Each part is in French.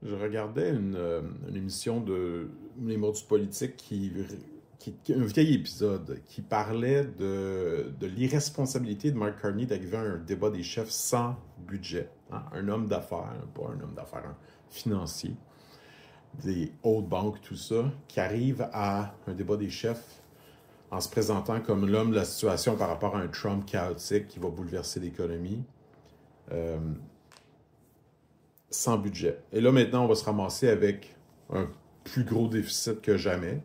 Je regardais une émission de Les Mordus Politiques un vieil épisode qui parlait de l'irresponsabilité de Mark Carney d'arriver à un débat des chefs sans budget. Hein. Un homme d'affaires, pas un homme d'affaires, un financier, des hautes banques, tout ça, qui arrive à un débat des chefs en se présentant comme l'homme de la situation par rapport à un Trump chaotique qui va bouleverser l'économie. Sans budget. Et là, maintenant, on va se ramasser avec un plus gros déficit que jamais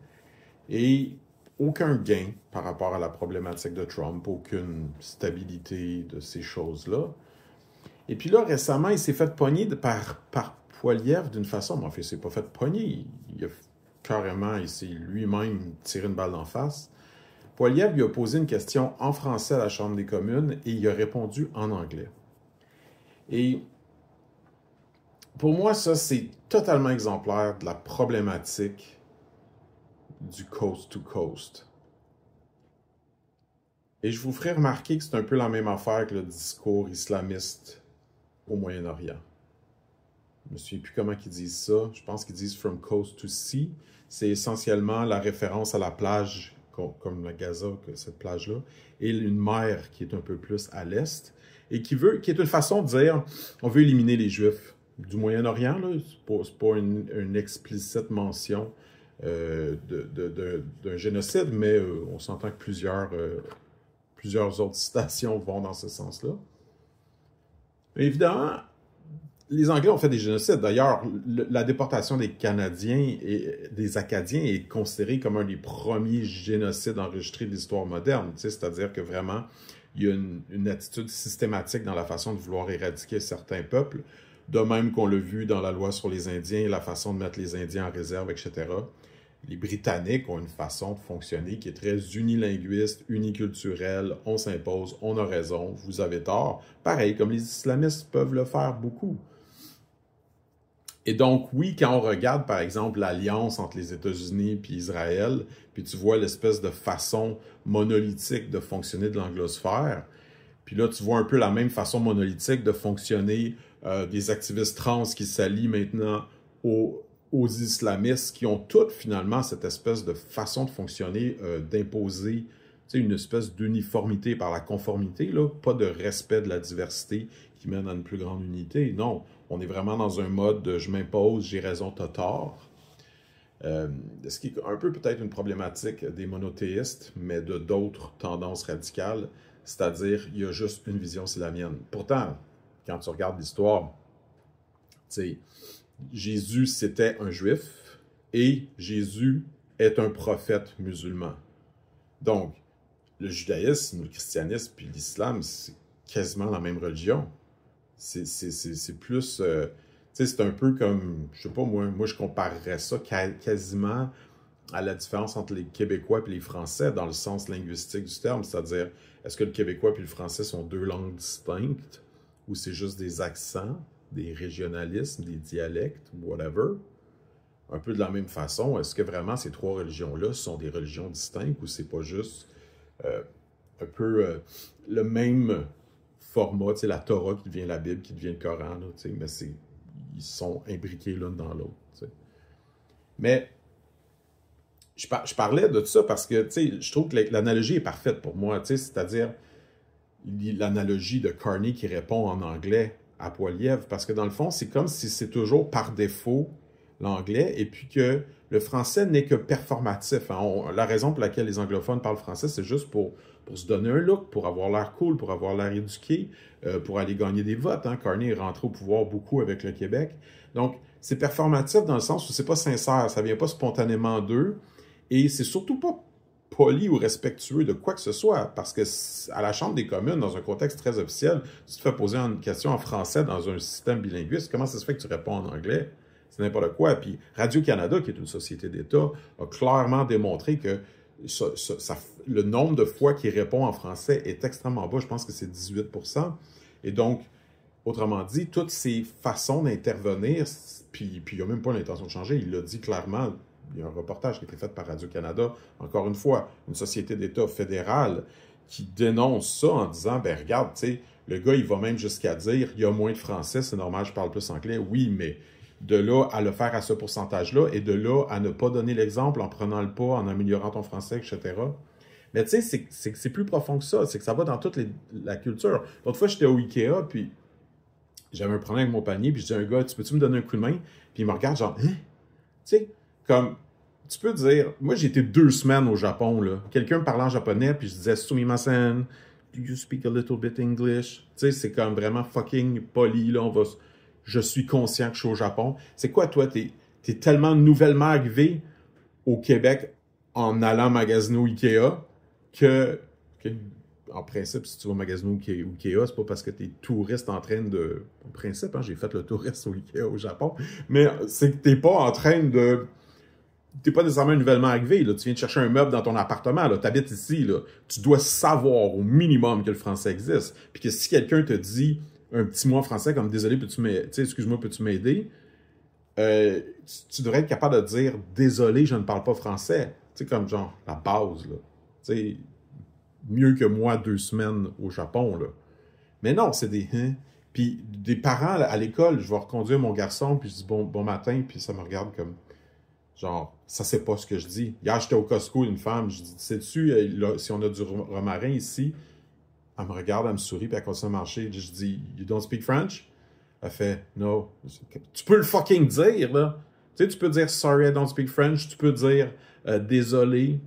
et aucun gain par rapport à la problématique de Trump, aucune stabilité de ces choses-là. Et puis là, récemment, il s'est fait pogner par Poilievre d'une façon, mais en fait, il s'est pas fait pogner. Il a carrément, il s'est lui-même tiré une balle d'en face. Poilievre lui a posé une question en français à la Chambre des communes et il a répondu en anglais. Et pour moi, ça, c'est totalement exemplaire de la problématique du coast to coast. Et je vous ferai remarquer que c'est un peu la même affaire que le discours islamiste au Moyen-Orient. Je ne me souviens plus comment ils disent ça. Je pense qu'ils disent from coast to sea. C'est essentiellement la référence à la plage, comme la Gaza, cette plage-là, et une mer qui est un peu plus à l'est, et qui est une façon de dire on veut éliminer les Juifs du Moyen-Orient, c'est pas une explicite mention d'un génocide, mais on s'entend que plusieurs autres citations vont dans ce sens-là. Évidemment, les Anglais ont fait des génocides. D'ailleurs, la déportation des Canadiens et des Acadiens est considérée comme un des premiers génocides enregistrés de l'histoire moderne. C'est-à-dire que vraiment, il y a une attitude systématique dans la façon de vouloir éradiquer certains peuples. De même qu'on l'a vu dans la loi sur les Indiens, la façon de mettre les Indiens en réserve, etc. Les Britanniques ont une façon de fonctionner qui est très unilinguiste, uniculturelle. On s'impose, on a raison, vous avez tort. Pareil, comme les islamistes peuvent le faire beaucoup. Et donc, oui, quand on regarde, par exemple, l'alliance entre les États-Unis et Israël, puis tu vois l'espèce de façon monolithique de fonctionner de l'anglosphère, puis là, tu vois un peu la même façon monolithique de fonctionner des activistes trans qui s'allient maintenant aux islamistes, qui ont toutes finalement cette espèce de façon de fonctionner, d'imposer une espèce d'uniformité par la conformité, là, pas de respect de la diversité qui mène à une plus grande unité. Non, on est vraiment dans un mode de je m'impose, j'ai raison, t'as tort. Ce qui est un peu peut-être une problématique des monothéistes, mais de d'autres tendances radicales, c'est-à-dire il y a juste une vision, c'est la mienne. Pourtant, quand tu regardes l'histoire, Jésus c'était un juif et Jésus est un prophète musulman. Donc, le judaïsme, le christianisme puis l'islam, c'est quasiment la même religion. C'est plus... c'est un peu comme, je sais pas, moi je comparerais ça quasiment à la différence entre les Québécois et les Français dans le sens linguistique du terme, c'est-à-dire, est-ce que le québécois et le français sont deux langues distinctes ou c'est juste des accents, des régionalismes, des dialectes, whatever? Un peu de la même façon, est-ce que vraiment ces trois religions-là sont des religions distinctes ou c'est pas juste un peu le même format, la Torah qui devient la Bible, qui devient le Coran, là, mais ils sont imbriqués l'un dans l'autre. Mais je parlais de ça parce que je trouve que l'analogie est parfaite pour moi, c'est-à-dire l'analogie de Carney qui répond en anglais à Poilievre, parce que dans le fond, c'est comme si c'est toujours par défaut l'anglais, et puis que le français n'est que performatif. Hein. La raison pour laquelle les anglophones parlent français, c'est juste pour se donner un look, pour avoir l'air cool, pour avoir l'air éduqué, pour aller gagner des votes. Hein. Carney est rentré au pouvoir beaucoup avec le Québec. Donc, c'est performatif dans le sens où c'est pas sincère, ça vient pas spontanément d'eux, et c'est surtout pas poli ou respectueux de quoi que ce soit, parce que à la Chambre des communes, dans un contexte très officiel, tu te fais poser une question en français dans un système bilinguiste, comment ça se fait que tu réponds en anglais? C'est n'importe quoi. Puis Radio-Canada, qui est une société d'État, a clairement démontré que le nombre de fois qu'il répond en français est extrêmement bas. Je pense que c'est 18%. Et donc, autrement dit, toutes ces façons d'intervenir, puis il n'a même pas l'intention de changer, il l'a dit clairement. Il y a un reportage qui a été fait par Radio-Canada, encore une fois, une société d'État fédérale qui dénonce ça en disant, ben regarde, tu sais, le gars, il va même jusqu'à dire, il y a moins de français, c'est normal, je parle plus anglais. Oui, mais de là à le faire à ce pourcentage-là, et de là à ne pas donner l'exemple en prenant le pas, en améliorant ton français, etc. Mais tu sais, c'est plus profond que ça. C'est que ça va dans toute la culture. L'autre fois, j'étais au Ikea, puis j'avais un problème avec mon panier, puis je dis à un gars, tu peux-tu me donner un coup de main? Puis il me regarde genre, hein? Tu sais, comme, tu peux dire, moi j'ai été 2 semaines au Japon, là. Quelqu'un me parlait en japonais, puis je disais, sumimasen, do you speak a little bit English? Tu sais, c'est comme vraiment fucking poli, là, je suis conscient que je suis au Japon. C'est quoi, toi, t'es tellement nouvellement arrivé au Québec en allant magasiner au Ikea que en principe, si tu vas magasiner au Ikea, c'est pas parce que tu es touriste en train de... En principe, hein, j'ai fait le touriste au Ikea au Japon, mais c'est que t'es pas en train de... T'es pas nécessairement nouvellement arrivé, là. Tu viens de chercher un meuble dans ton appartement, là. Tu habites ici, là. Tu dois savoir au minimum que le français existe. Puis que si quelqu'un te dit un petit mot en français comme « Désolé, peux-tu m'aider? » Tu sais, « Excuse-moi, peux-tu m'aider? » Tu devrais être capable de dire « Désolé, je ne parle pas français. » Tu sais, comme genre la base, là. Tu sais, mieux que moi 2 semaines au Japon, là. Mais non, c'est des... Hein? Puis des parents à l'école, je vais reconduire mon garçon, puis je dis bon matin, puis ça me regarde comme... Genre, ça c'est pas ce que je dis. Hier, j'étais au Costco, une femme, je dis, sais-tu, si on a du romarin ici, elle me regarde, elle me sourit, puis elle continue à marcher. Je dis, you don't speak French? Elle fait, no. Tu peux le fucking dire, là. Tu sais, tu peux dire, sorry, I don't speak French. Tu peux dire, désolé.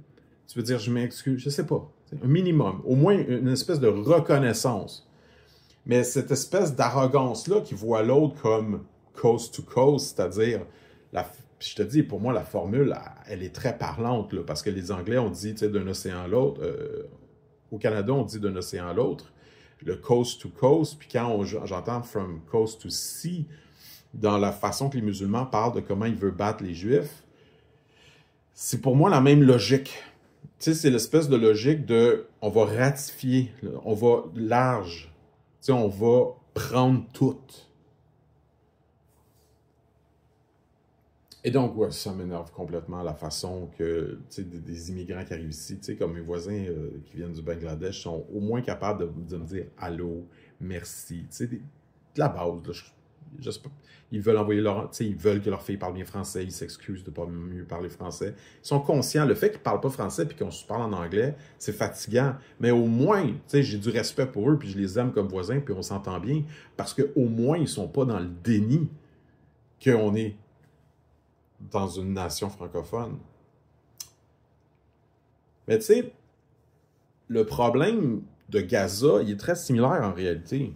Tu peux dire, je m'excuse. Je sais pas. Un minimum. Au moins, une espèce de reconnaissance. Mais cette espèce d'arrogance-là qui voit l'autre comme coast to coast, c'est-à-dire, je te dis, pour moi, la formule, elle est très parlante, là, parce que les Anglais, on dit, tu sais, d'un océan à l'autre. Au Canada, on dit d'un océan à l'autre. Le coast to coast, puis quand j'entends from coast to sea, dans la façon que les musulmans parlent de comment ils veulent battre les Juifs, c'est pour moi la même logique. Tu sais, c'est l'espèce de logique de, on va ratifier, on va large, tu sais, on va prendre tout. Et donc, ouais, ça m'énerve complètement la façon que, tu sais, des immigrants qui arrivent ici, tu sais, comme mes voisins qui viennent du Bangladesh, sont au moins capables de me dire « Allô, merci », tu sais, de la base, là, ils veulent envoyer leur, tu sais, ils veulent que leur fille parle bien français, ils s'excusent de ne pas mieux parler français. Ils sont conscients, le fait qu'ils ne parlent pas français puis qu'on se parle en anglais, c'est fatigant, mais au moins, tu sais, j'ai du respect pour eux puis je les aime comme voisins puis on s'entend bien parce qu'au moins, ils ne sont pas dans le déni qu'on est dans une nation francophone. Mais tu sais, le problème de Gaza, il est très similaire en réalité.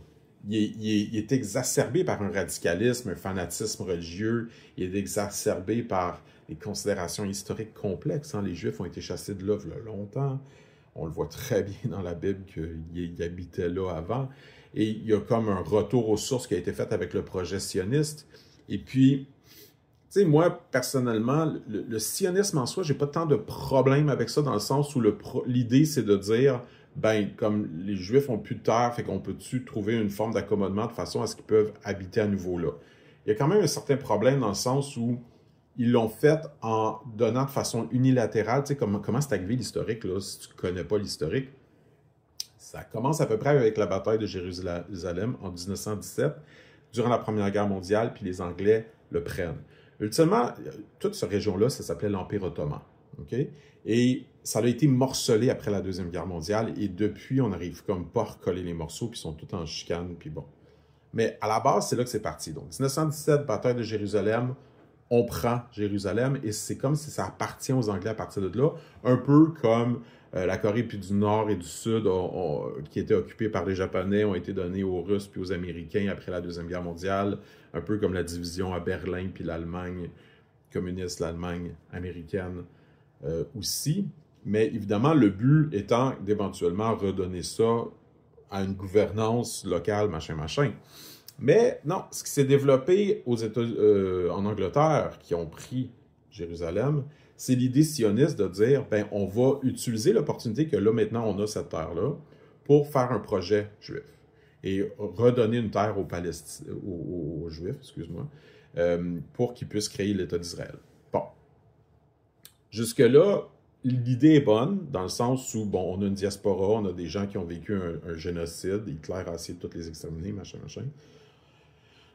Il est exacerbé par un radicalisme, un fanatisme religieux. Il est exacerbé par des considérations historiques complexes. Hein. Les Juifs ont été chassés de là il y a longtemps. On le voit très bien dans la Bible qu'ils habitaient là avant. Et il y a comme un retour aux sources qui a été fait avec le projet sioniste. Et puis, tu sais, moi, personnellement, le sionisme en soi, j'ai pas tant de problème avec ça dans le sens où l'idée, c'est de dire, ben, comme les Juifs ont plus de terre, fait qu'on peut-tu trouver une forme d'accommodement de façon à ce qu'ils peuvent habiter à nouveau là. Il y a quand même un certain problème dans le sens où ils l'ont fait en donnant de façon unilatérale, tu sais, comment c'est arrivé l'historique, là, si tu connais pas l'historique. Ça commence à peu près avec la bataille de Jérusalem en 1917, durant la Première Guerre mondiale, puis les Anglais le prennent. Ultimement, toute cette région-là, ça s'appelait l'Empire ottoman. Okay? Et ça a été morcelé après la Deuxième Guerre mondiale. Et depuis, on n'arrive comme pas à recoller les morceaux, puis ils sont tous en chicane, puis bon. Mais à la base, c'est là que c'est parti. Donc, 1917, bataille de Jérusalem, on prend Jérusalem, et c'est comme si ça appartient aux Anglais à partir de là, un peu comme la Corée puis du Nord et du Sud, qui étaient occupés par les Japonais, ont été donnés aux Russes puis aux Américains après la Deuxième Guerre mondiale, un peu comme la division à Berlin puis l'Allemagne communiste, l'Allemagne américaine aussi. Mais évidemment, le but étant d'éventuellement redonner ça à une gouvernance locale, machin. Mais non, ce qui s'est développé en Angleterre, qui ont pris Jérusalem, c'est l'idée sioniste de dire, ben, on va utiliser l'opportunité que là, maintenant, on a cette terre-là pour faire un projet juif et redonner une terre aux Juifs, excuse-moi, pour qu'ils puissent créer l'État d'Israël. Bon. Jusque-là, l'idée est bonne, dans le sens où, bon, on a une diaspora, on a des gens qui ont vécu un génocide, Hitler a essayé de tous les exterminer, machin.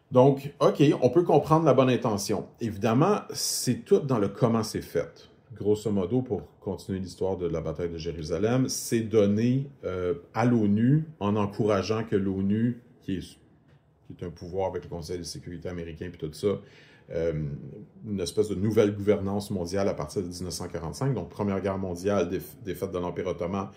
Donc, OK, on peut comprendre la bonne intention. Évidemment, c'est tout dans le comment c'est fait. Grosso modo, pour continuer l'histoire de la bataille de Jérusalem, c'est donné à l'ONU en encourageant que l'ONU, qui est un pouvoir avec le Conseil de sécurité américain et tout ça, une espèce de nouvelle gouvernance mondiale à partir de 1945. Donc, Première Guerre mondiale, défaite de l'Empire ottoman,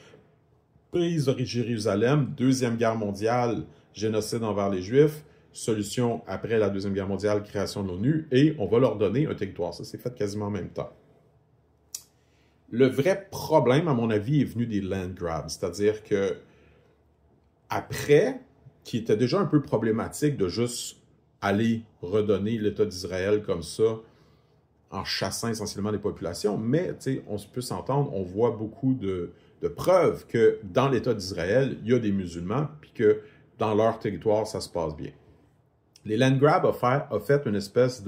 prise de Jérusalem. Deuxième Guerre mondiale, génocide envers les Juifs. Solution après la Deuxième Guerre mondiale, création de l'ONU, et on va leur donner un territoire. Ça s'est fait quasiment en même temps. Le vrai problème, à mon avis, est venu des land grabs, c'est-à-dire que après, qui était déjà un peu problématique de juste aller redonner l'État d'Israël comme ça, en chassant essentiellement les populations, mais on peut s'entendre, on voit beaucoup de preuves que dans l'État d'Israël, il y a des musulmans, puis que dans leur territoire, ça se passe bien. Les land grabs ont fait une espèce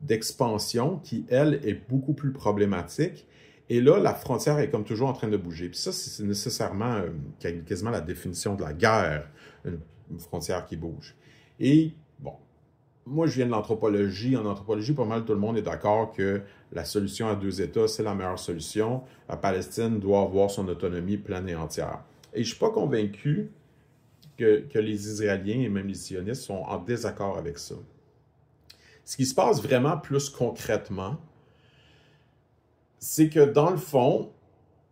d'expansion qui, elle, est beaucoup plus problématique. Et là, la frontière est comme toujours en train de bouger. Puis ça, c'est nécessairement quasiment la définition de la guerre, une frontière qui bouge. Et bon, moi, je viens de l'anthropologie. En anthropologie, pas mal tout le monde est d'accord que la solution à deux États, c'est la meilleure solution. La Palestine doit avoir son autonomie pleine et entière. Et je ne suis pas convaincu que les Israéliens et même les sionistes sont en désaccord avec ça. Ce qui se passe vraiment plus concrètement, c'est que dans le fond,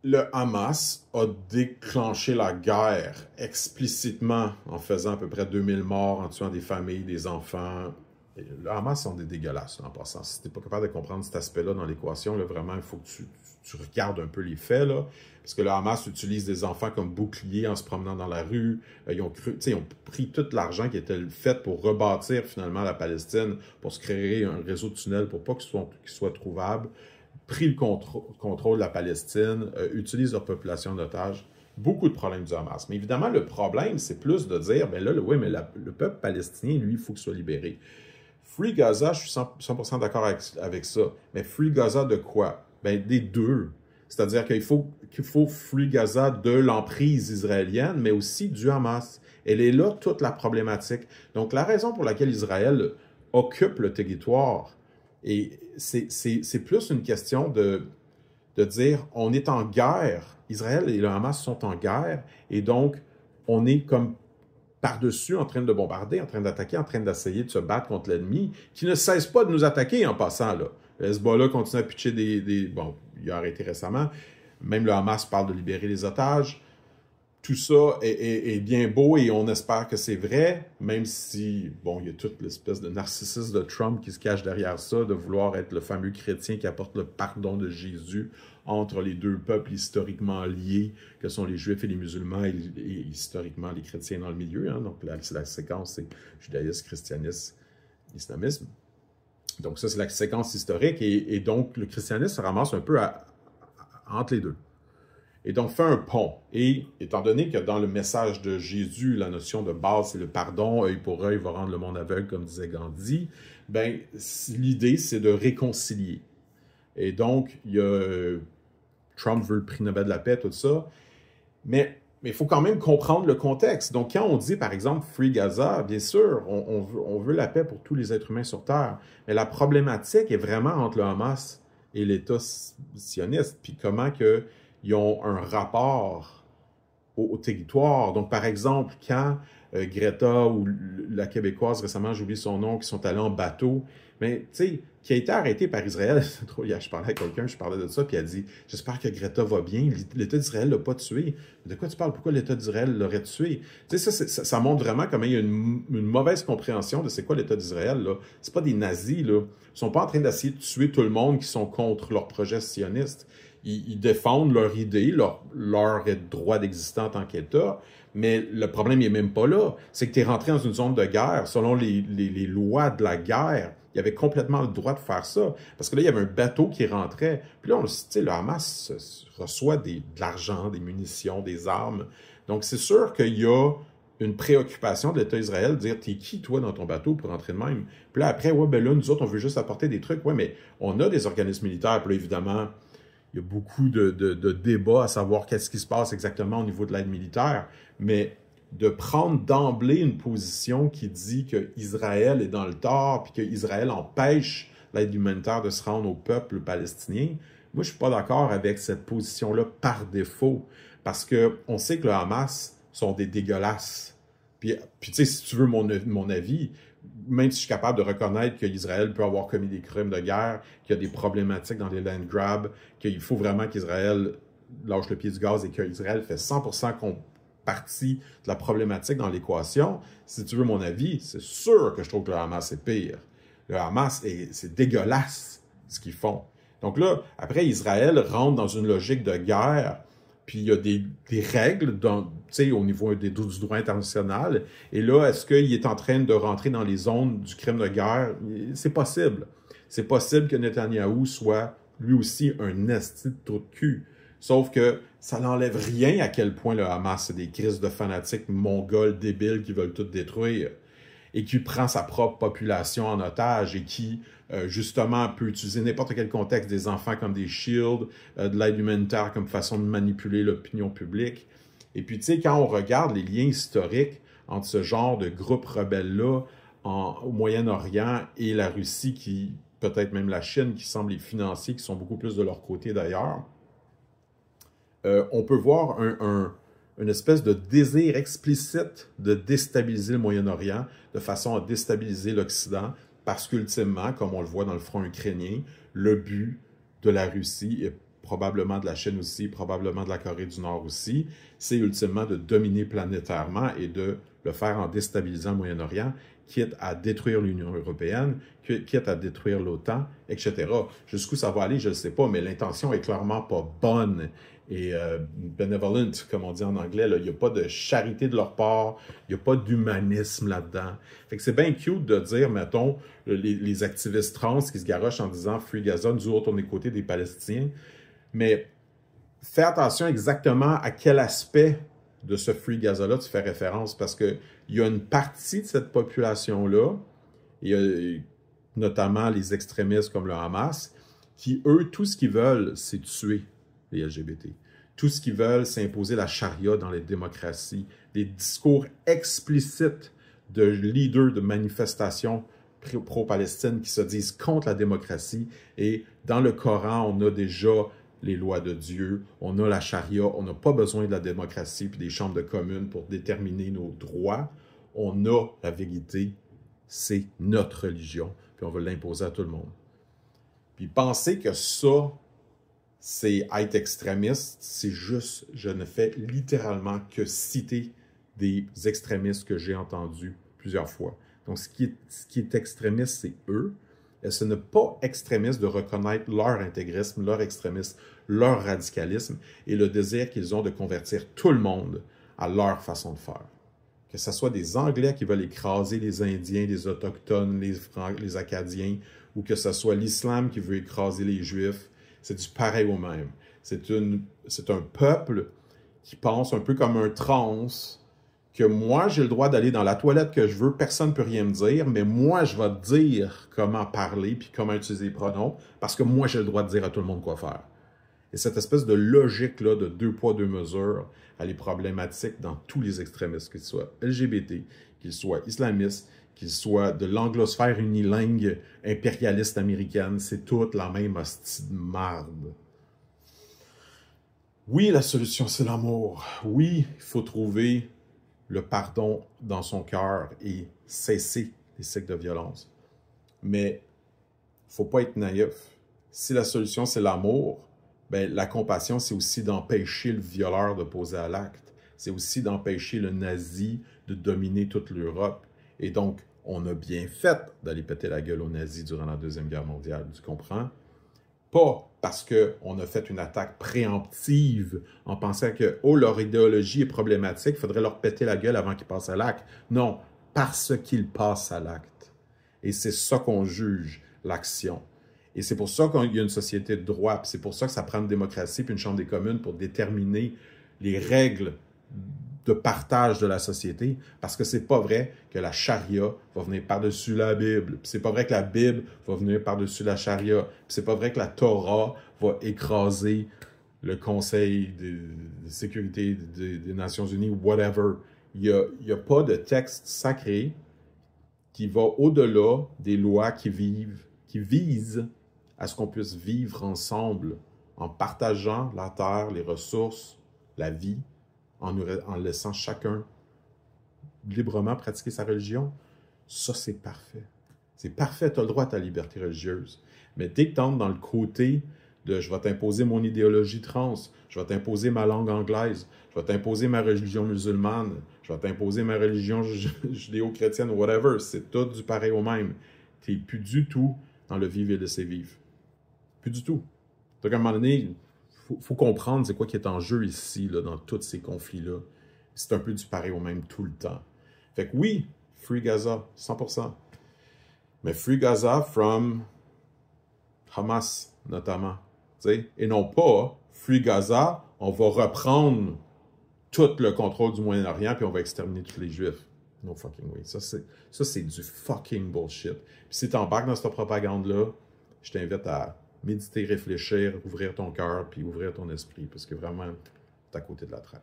le Hamas a déclenché la guerre explicitement en faisant à peu près 2000 morts, en tuant des familles, des enfants. Le Hamas sont des dégueulasses, en passant. Si tu n'es pas capable de comprendre cet aspect-là dans l'équation, vraiment, il faut que tu regardes un peu les faits, là. Parce que le Hamas utilise des enfants comme boucliers en se promenant dans la rue. Ils ont pris tout l'argent qui était fait pour rebâtir finalement la Palestine, pour se créer un réseau de tunnels pour pas qu'ils soient trouvables, pris le contrôle de la Palestine, utilisent leur population d'otages. Beaucoup de problèmes du Hamas. Mais évidemment, le problème, c'est plus de dire, ben là, oui, mais le peuple palestinien, lui, il faut qu'il soit libéré. Free Gaza, je suis 100% d'accord avec ça. Mais Free Gaza de quoi? Ben, des deux. C'est-à-dire qu'il faut Free Gaza de l'emprise israélienne, mais aussi du Hamas. Elle est là toute la problématique. Donc, la raison pour laquelle Israël occupe le territoire, et c'est plus une question de dire, on est en guerre. Israël et le Hamas sont en guerre, et donc, on est comme par-dessus en train de bombarder, en train d'attaquer, en train d'essayer de se battre contre l'ennemi, qui ne cesse pas de nous attaquer en passant, là. Le Hezbollah continue à pitcher bon, il a arrêté récemment. Même le Hamas parle de libérer les otages. Tout ça est bien beau et on espère que c'est vrai, même si, bon, il y a toute l'espèce de narcissisme de Trump qui se cache derrière ça, de vouloir être le fameux chrétien qui apporte le pardon de Jésus entre les deux peuples historiquement liés, que sont les Juifs et les musulmans, et historiquement les chrétiens dans le milieu. Hein. Donc, la séquence, c'est judaïsme, christianisme, islamisme. Donc, ça, c'est la séquence historique, et donc, le christianisme se ramasse un peu entre les deux. Et donc, fait un pont. Et étant donné que dans le message de Jésus, la notion de base, c'est le pardon, œil pour œil va rendre le monde aveugle, comme disait Gandhi, ben, l'idée, c'est de réconcilier. Et donc, Trump veut le prix Nobel de la paix, tout ça. Mais il faut quand même comprendre le contexte. Donc, quand on dit, par exemple, Free Gaza, bien sûr, on veut la paix pour tous les êtres humains sur Terre. Mais la problématique est vraiment entre le Hamas et l'État sioniste. Puis comment ils ont un rapport au territoire. Donc, par exemple, quand Greta ou la Québécoise, récemment, j'ai oublié son nom, qui sont allés en bateau, mais tu sais, qui a été arrêté par Israël. Hier, je parlais à quelqu'un, je parlais de ça, puis elle dit « J'espère que Greta va bien. L'État d'Israël ne l'a pas tué. » De quoi tu parles? Pourquoi l'État d'Israël l'aurait tué? Tu sais, ça montre vraiment comment il y a une mauvaise compréhension de c'est quoi l'État d'Israël, là. C'est pas des nazis, là. Ils sont pas en train d'essayer de tuer tout le monde qui sont contre leur projet sioniste. Ils défendent leur idée, leur droit d'exister en tant qu'État, mais le problème n'est même pas là. C'est que tu es rentré dans une zone de guerre. Selon les lois de la guerre, il y avait complètement le droit de faire ça. Parce que là, il y avait un bateau qui rentrait. Puis là, le Hamas reçoit de l'argent, des munitions, des armes. Donc, c'est sûr qu'il y a une préoccupation de l'État d'Israël de dire « T'es qui, toi, dans ton bateau pour rentrer de même? » Puis là, après, ouais, ben là, nous autres, on veut juste apporter des trucs. Ouais, mais on a des organismes militaires. Puis là, évidemment, il y a beaucoup de débats à savoir qu'est-ce qui se passe exactement au niveau de l'aide militaire. Mais de prendre d'emblée une position qui dit qu'Israël est dans le tort, puis qu'Israël empêche l'aide humanitaire de se rendre au peuple palestinien, moi, je ne suis pas d'accord avec cette position-là par défaut, parce qu'on sait que le Hamas sont des dégueulasses. Puis tu sais, si tu veux mon avis, même si je suis capable de reconnaître qu'Israël peut avoir commis des crimes de guerre, qu'il y a des problématiques dans les land grabs, qu'il faut vraiment qu'Israël lâche le pied du gaz et qu'Israël fait 100% partie de la problématique dans l'équation, si tu veux mon avis, c'est sûr que je trouve que le Hamas est pire. Le Hamas, c'est dégueulasse ce qu'ils font. Donc là, après, Israël rentre dans une logique de guerre, puis il y a des règles au niveau du droit international. Et là, est-ce qu'il est en train de rentrer dans les zones du crime de guerre? C'est possible. C'est possible que Netanyahou soit lui aussi un esti de trou de cul. Sauf que ça n'enlève rien à quel point le Hamas, c'est des crises de fanatiques mongols débiles qui veulent tout détruire et qui prend sa propre population en otage et qui, justement, peut utiliser n'importe quel contexte des enfants comme des shields, de l'aide humanitaire comme façon de manipuler l'opinion publique. Et puis, tu sais, quand on regarde les liens historiques entre ce genre de groupe rebelle-là au Moyen-Orient et la Russie, qui peut-être même la Chine, qui semble les financer, qui sont beaucoup plus de leur côté d'ailleurs, on peut voir une espèce de désir explicite de déstabiliser le Moyen-Orient de façon à déstabiliser l'Occident, parce qu'ultimement, comme on le voit dans le front ukrainien, le but de la Russie et probablement de la Chine aussi, probablement de la Corée du Nord aussi, c'est ultimement de dominer planétairement et de le faire en déstabilisant le Moyen-Orient, quitte à détruire l'Union européenne, quitte à détruire l'OTAN, etc. Jusqu'où ça va aller, je ne sais pas, mais l'intention est clairement pas bonne et benevolent, comme on dit en anglais. Il n'y a pas de charité de leur part, il n'y a pas d'humanisme là-dedans. Fait que c'est bien cute de dire, mettons, les activistes trans qui se garochent en disant « Free Gaza, nous autres, on est côté des Palestiniens », mais fais attention exactement à quel aspect de ce Free Gaza-là tu fais référence, parce qu'il y a une partie de cette population-là, notamment les extrémistes comme le Hamas, qui, eux, tout ce qu'ils veulent, c'est tuer les LGBT. Tout ce qu'ils veulent, c'est imposer la charia dans les démocraties. Des discours explicites de leaders de manifestations pro-Palestine qui se disent contre la démocratie. Et dans le Coran, on a déjà les lois de Dieu, on a la charia, on n'a pas besoin de la démocratie puis des chambres de communes pour déterminer nos droits. On a la vérité, c'est notre religion, puis on veut l'imposer à tout le monde. Puis penser que ça, c'est être extrémiste, c'est juste, je ne fais littéralement que citer des extrémistes que j'ai entendus plusieurs fois. Donc, ce qui est extrémiste, c'est eux. Et ce n'est pas extrémiste de reconnaître leur intégrisme, leur extrémisme, leur radicalisme et le désir qu'ils ont de convertir tout le monde à leur façon de faire. Que ce soit des Anglais qui veulent écraser les Indiens, les Autochtones, les Acadiens, ou que ce soit l'islam qui veut écraser les Juifs, c'est du pareil au même. C'est un peuple qui pense un peu comme un trans, que moi, j'ai le droit d'aller dans la toilette que je veux, personne ne peut rien me dire, mais moi, je vais te dire comment parler puis comment utiliser les pronoms, parce que moi, j'ai le droit de dire à tout le monde quoi faire. Et cette espèce de logique-là de deux poids, deux mesures, elle est problématique dans tous les extrémistes, qu'ils soient LGBT, qu'ils soient islamistes, qu'ils soient de l'anglosphère unilingue impérialiste américaine, c'est toute la même hostie de marde. Oui, la solution, c'est l'amour. Oui, il faut trouver le pardon dans son cœur et cesser les cycles de violence. Mais il ne faut pas être naïf. Si la solution, c'est l'amour, ben, la compassion, c'est aussi d'empêcher le violeur de poser à l'acte. C'est aussi d'empêcher le nazi de dominer toute l'Europe. Et donc, on a bien fait d'aller péter la gueule aux nazis durant la Deuxième Guerre mondiale, tu comprends? Pas parce qu'on a fait une attaque préemptive en pensant que, oh, leur idéologie est problématique, il faudrait leur péter la gueule avant qu'ils passent à l'acte. Non, parce qu'ils passent à l'acte. Et c'est ça qu'on juge, l'action. Et c'est pour ça qu'il y a une société de droit, puis c'est pour ça que ça prend une démocratie puis une chambre des communes pour déterminer les règles de partage de la société, parce que c'est pas vrai que la charia va venir par-dessus la Bible, puis c'est pas vrai que la Bible va venir par-dessus la charia, puis c'est pas vrai que la Torah va écraser le Conseil de sécurité des Nations Unies, whatever. il y a pas de texte sacré qui va au-delà des lois qui visent à ce qu'on puisse vivre ensemble en partageant la terre, les ressources, la vie, en laissant chacun librement pratiquer sa religion. Ça, c'est parfait. C'est parfait, tu as le droit à ta liberté religieuse. Mais dès que tu entres dans le côté de « je vais t'imposer mon idéologie trans, je vais t'imposer ma langue anglaise, je vais t'imposer ma religion musulmane, je vais t'imposer ma religion judéo-chrétienne, whatever », c'est tout du pareil au même. Tu n'es plus du tout dans le vivre et laisser vivre. Plus du tout. Donc, à un moment donné, il faut comprendre c'est quoi qui est en jeu ici, là, dans tous ces conflits-là. C'est un peu du pareil au même tout le temps. Fait que oui, Free Gaza, 100%. Mais Free Gaza from Hamas, notamment. T'sais? Et non pas Free Gaza, on va reprendre tout le contrôle du Moyen-Orient puis on va exterminer tous les Juifs. No fucking way. Ça, c'est du fucking bullshit. Puis si tu embarques dans cette propagande-là, je t'invite à méditer, réfléchir, ouvrir ton cœur puis ouvrir ton esprit parce que vraiment, t'es à côté de la traque.